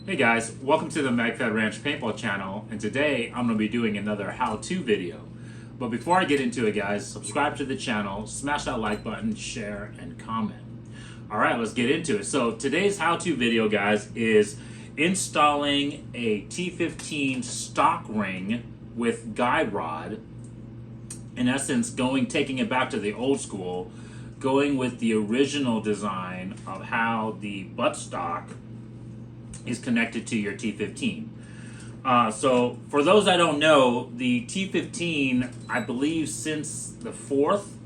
Hey guys, welcome to the MagFed Ranch Paintball channel, and today I'm going to be doing another how-to video. But before I get into it guys, subscribe to the channel, smash that like button, share, and comment. Alright, let's get into it. So today's how-to video guys is installing a T15 stock ring with guide rod. In essence, taking it back to the old school, going with the original design of how the buttstock is connected to your T15. So for those that don't know, the T15, I believe since the fourth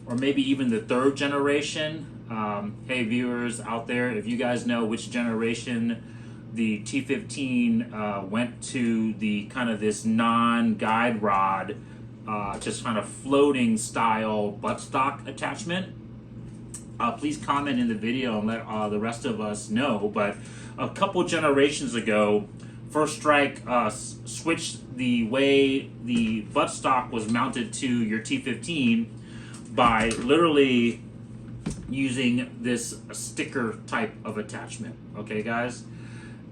or maybe even the third generation, hey viewers out there, if you guys know which generation the T15 went to the kind of this non-guide rod, just kind of floating style buttstock attachment, please comment in the video and let the rest of us know. But a couple generations ago, First Strike switched the way the buttstock was mounted to your T15 by literally using this sticker type of attachment. Okay, guys?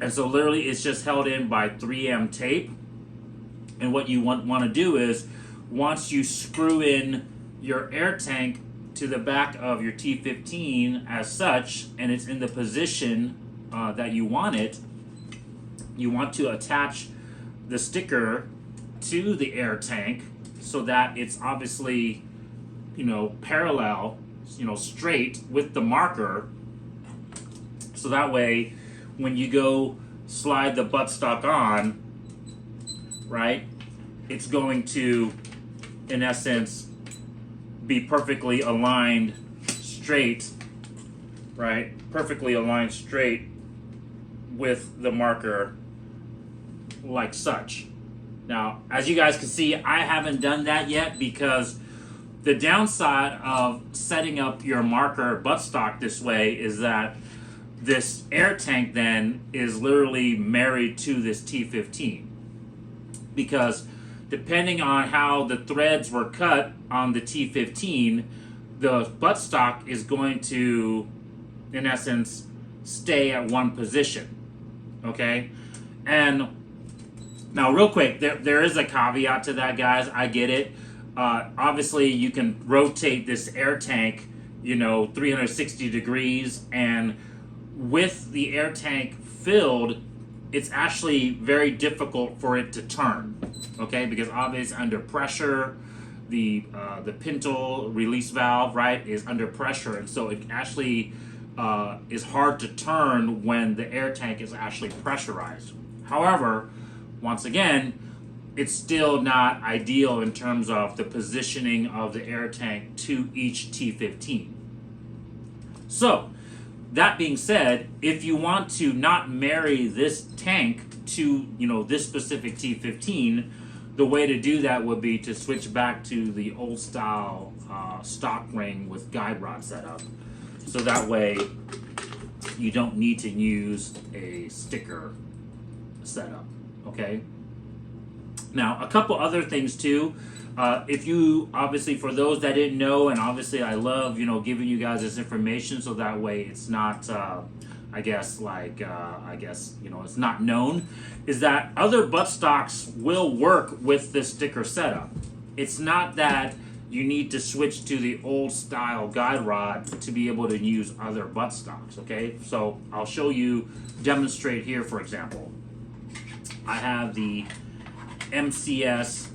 And so literally it's just held in by 3M tape. And what you want to do is, once you screw in your air tank to the back of your T15 as such, and it's in the position that you want it, you want to attach the sticker to the air tank so that it's obviously, parallel, straight with the marker. So that way, when you go slide the buttstock on, right, it's going to, in essence, be perfectly aligned straight, right? Perfectly aligned straight with the marker like such. Now, as you guys can see, I haven't done that yet because the downside of setting up your marker buttstock this way is that this air tank then is literally married to this T15, because depending on how the threads were cut on the T15, the buttstock is going to, in essence, stay at one position. Okay? And now real quick, there is a caveat to that, guys. I get it. Obviously, you can rotate this air tank, 360 degrees, and with the air tank filled, it's actually very difficult for it to turn, okay? Because obviously under pressure, the pintle release valve, right, is under pressure, and so it actually is hard to turn when the air tank is actually pressurized. However, once again, it's still not ideal in terms of the positioning of the air tank to each T15. So, that being said, if you want to not marry this tank to, this specific T15, the way to do that would be to switch back to the old style stock ring with guide rod setup. So that way you don't need to use a sticker setup, okay? Now, a couple other things too. If you, obviously, for those that didn't know, and obviously I love, giving you guys this information so that way it's not, it's not known, is that other buttstocks will work with this sticker setup. It's not that you need to switch to the old style guide rod to be able to use other buttstocks, okay? So I'll show you, demonstrate here, for example. I have the MCS,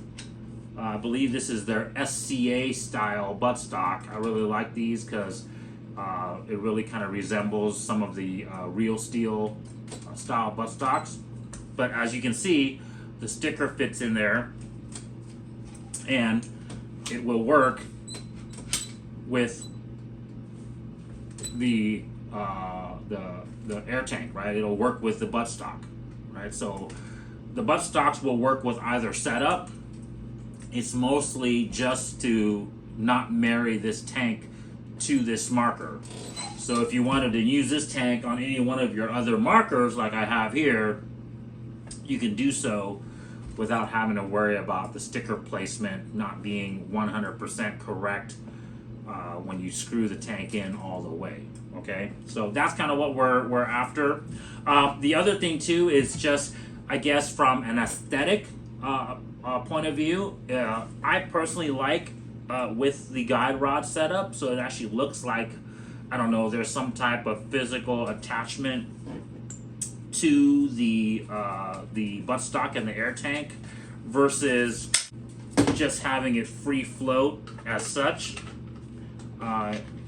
I believe this is their SCA style buttstock. I really like these because it really kind of resembles some of the real steel style buttstocks. But as you can see, the sticker fits in there, and it will work with the air tank, right? It'll work with the buttstock, right? So the buttstocks will work with either setup. It's mostly just to not marry this tank to this marker. So if you wanted to use this tank on any one of your other markers like I have here, you can do so without having to worry about the sticker placement not being 100% correct when you screw the tank in all the way, Okay, so that's kind of what we're after. The other thing too is just, I guess, from an aesthetic point of view, I personally like with the guide rod setup, so it actually looks like, I don't know, there's some type of physical attachment to the buttstock and the air tank versus just having it free float as such.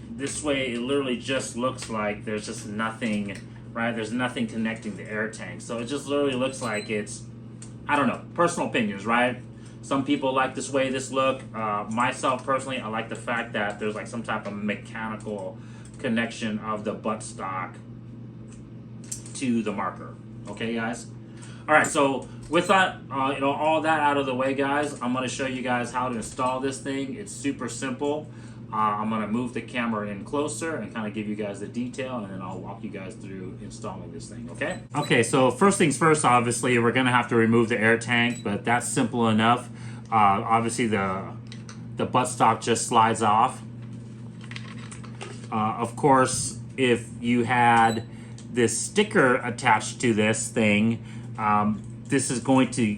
This way it literally just looks like there's just nothing, right? There's nothing connecting the air tank. So it just literally looks like it's, I don't know, personal opinions, right? Some people like this way this look. Myself personally, I like the fact that there's like some type of mechanical connection of the buttstock to the marker. Okay, guys? All right, so with that, all that out of the way, guys, I'm gonna show you guys how to install this thing. It's super simple. I'm gonna move the camera in closer and kind of give you guys the detail, and then I'll walk you guys through installing this thing, okay? Okay, so first things first, obviously, we're gonna have to remove the air tank, but that's simple enough. Obviously, the buttstock just slides off. Of course, if you had this sticker attached to this thing, this is going to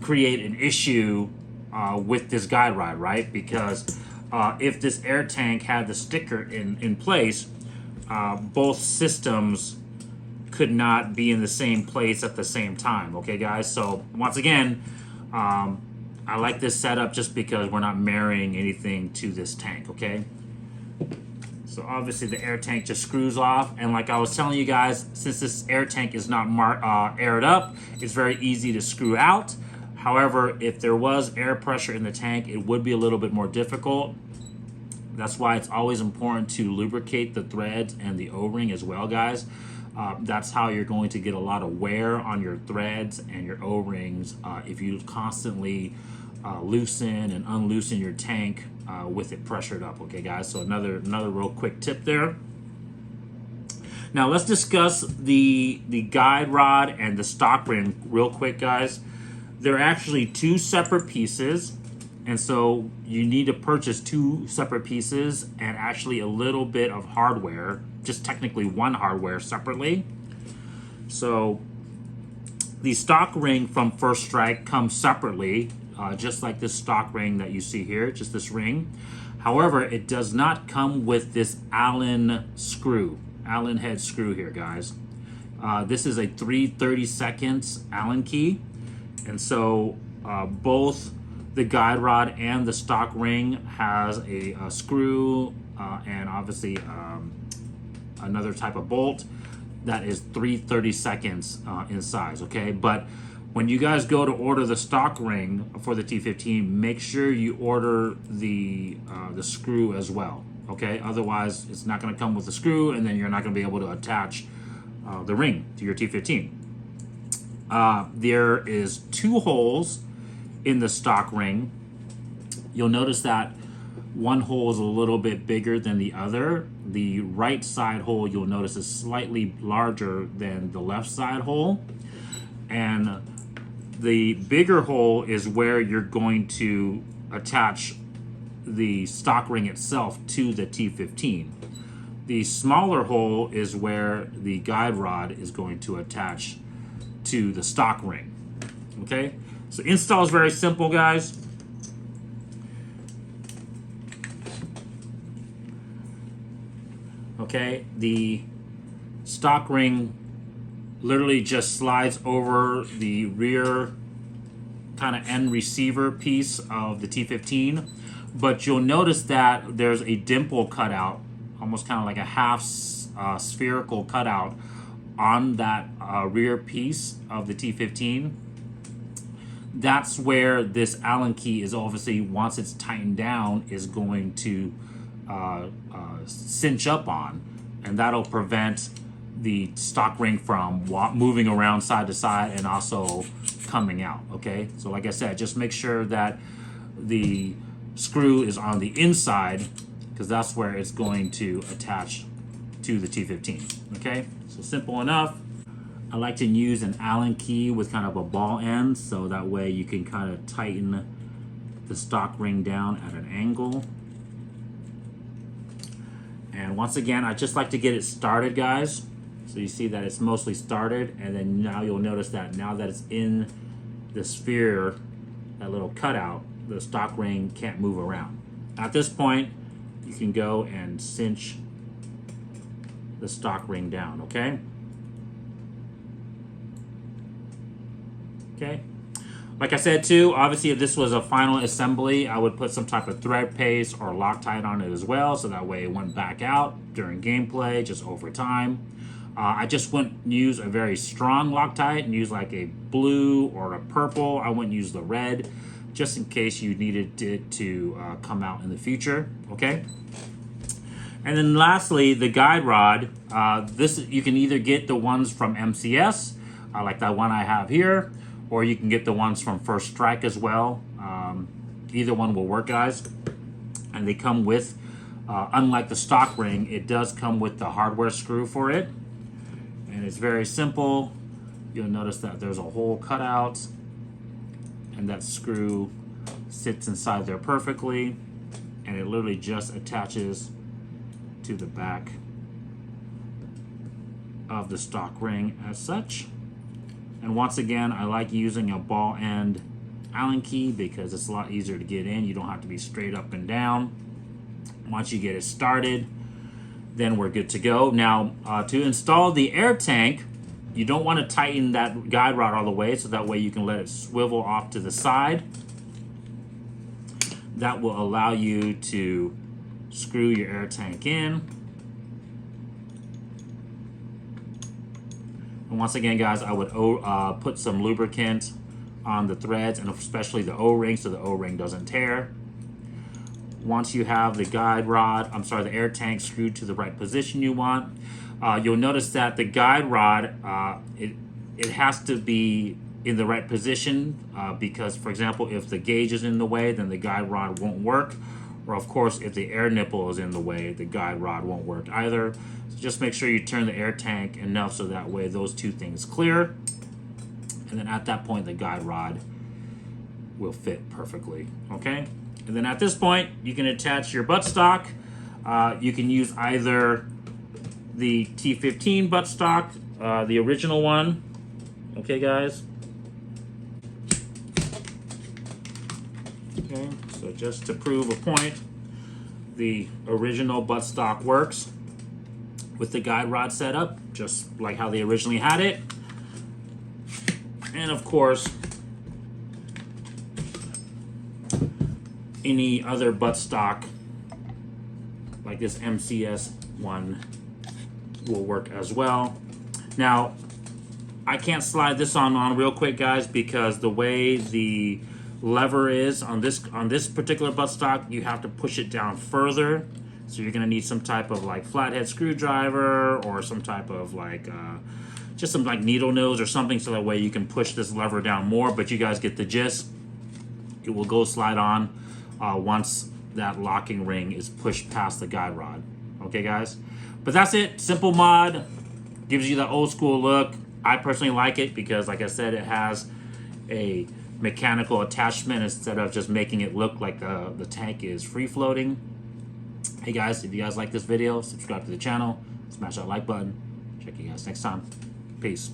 create an issue with this guide rod, right? Because if this air tank had the sticker in place, both systems could not be in the same place at the same time. Okay, guys? So once again, I like this setup just because we're not marrying anything to this tank, okay? So obviously the air tank just screws off, and like I was telling you guys, since this air tank is not aired up, it's very easy to screw out. However, if there was air pressure in the tank, it would be a little bit more difficult. That's why it's always important to lubricate the threads and the O-ring as well, guys. That's how you're going to get a lot of wear on your threads and your O-rings if you constantly loosen and unloosen your tank with it pressured up. Okay, guys, so another real quick tip there. Now let's discuss the guide rod and the stock ring real quick, guys. They're actually two separate pieces, and so you need to purchase two separate pieces and actually a little bit of hardware, just technically one hardware separately. So the stock ring from First Strike comes separately, just like this stock ring that you see here, just this ring. However, it does not come with this Allen head screw here, guys. This is a 3/32 Allen key, and so both the guide rod and the stock ring has a screw and obviously another type of bolt that is 3/32 in size, okay? But when you guys go to order the stock ring for the T15, make sure you order the screw as well, okay? Otherwise, it's not gonna come with the screw, and then you're not gonna be able to attach the ring to your T15. There is two holes in the stock ring. You'll notice that one hole is a little bit bigger than the other. The right side hole, you'll notice, is slightly larger than the left side hole. And the bigger hole is where you're going to attach the stock ring itself to the T15. The smaller hole is where the guide rod is going to attach to the stock ring. Okay, so install is very simple, guys. Okay, the stock ring literally just slides over the rear kind of end receiver piece of the T15, but you'll notice that there's a dimple cutout, almost kind of like a half spherical cutout on that rear piece of the T15. That's where this Allen key is obviously, once it's tightened down, is going to cinch up on, and that'll prevent the stock ring from moving around side to side and also coming out. Okay, so like I said, just make sure that the screw is on the inside, because that's where it's going to attach to the T15. Okay, so simple enough. I like to use an Allen key with kind of a ball end, so that way you can kind of tighten the stock ring down at an angle. And once again, I just like to get it started, guys. So you see that it's mostly started, and then now you'll notice that now that it's in the sphere, that little cutout, the stock ring can't move around. At this point, you can go and cinch the stock ring down, okay? Okay. Like I said too, obviously if this was a final assembly, I would put some type of thread paste or Loctite on it as well, so that way it wouldn't back out during gameplay, just over time. I just wouldn't use a very strong Loctite and use like a blue or a purple. I wouldn't use the red, just in case you needed it to come out in the future, okay? And then lastly, the guide rod. This you can either get the ones from MCS, like that one I have here, or you can get the ones from First Strike as well. Either one will work, guys. And they come with, unlike the stock ring, it does come with the hardware screw for it. And it's very simple. You'll notice that there's a hole cut out, and that screw sits inside there perfectly, and it literally just attaches to the back of the stock ring as such. And once again, I like using a ball end Allen key because it's a lot easier to get in. You don't have to be straight up and down. Once you get it started, then we're good to go. Now, to install the air tank, you don't want to tighten that guide rod all the way, so that way you can let it swivel off to the side. That will allow you to screw your air tank in. And once again, guys, I would put some lubricant on the threads, and especially the O-ring, so the O-ring doesn't tear. Once you have the guide rod, the air tank screwed to the right position you want, you'll notice that the guide rod, it has to be in the right position because, for example, if the gauge is in the way, then the guide rod won't work. Or of course, if the air nipple is in the way, the guide rod won't work either. So just make sure you turn the air tank enough so that way those two things clear. And then at that point, the guide rod will fit perfectly, okay? And then at this point, you can attach your buttstock. You can use either the T15 buttstock, the original one, okay, guys? Okay, so just to prove a point, the original buttstock works with the guide rod setup, just like how they originally had it. And of course, any other buttstock, like this MCS one, will work as well. Now, I can't slide this on real quick, guys, because the way the lever is on this particular buttstock, you have to push it down further. So you're gonna need some type of like flathead screwdriver or some type of like just some like needle nose or something, so that way you can push this lever down more. But you guys get the gist. It will go slide on once that locking ring is pushed past the guide rod. Okay, guys? But that's it. Simple mod. Gives you the old school look. I personally like it because, like I said, it has a mechanical attachment instead of just making it look like the tank is free floating. Hey guys, if you guys like this video, subscribe to the channel, smash that like button. Check you guys next time. Peace.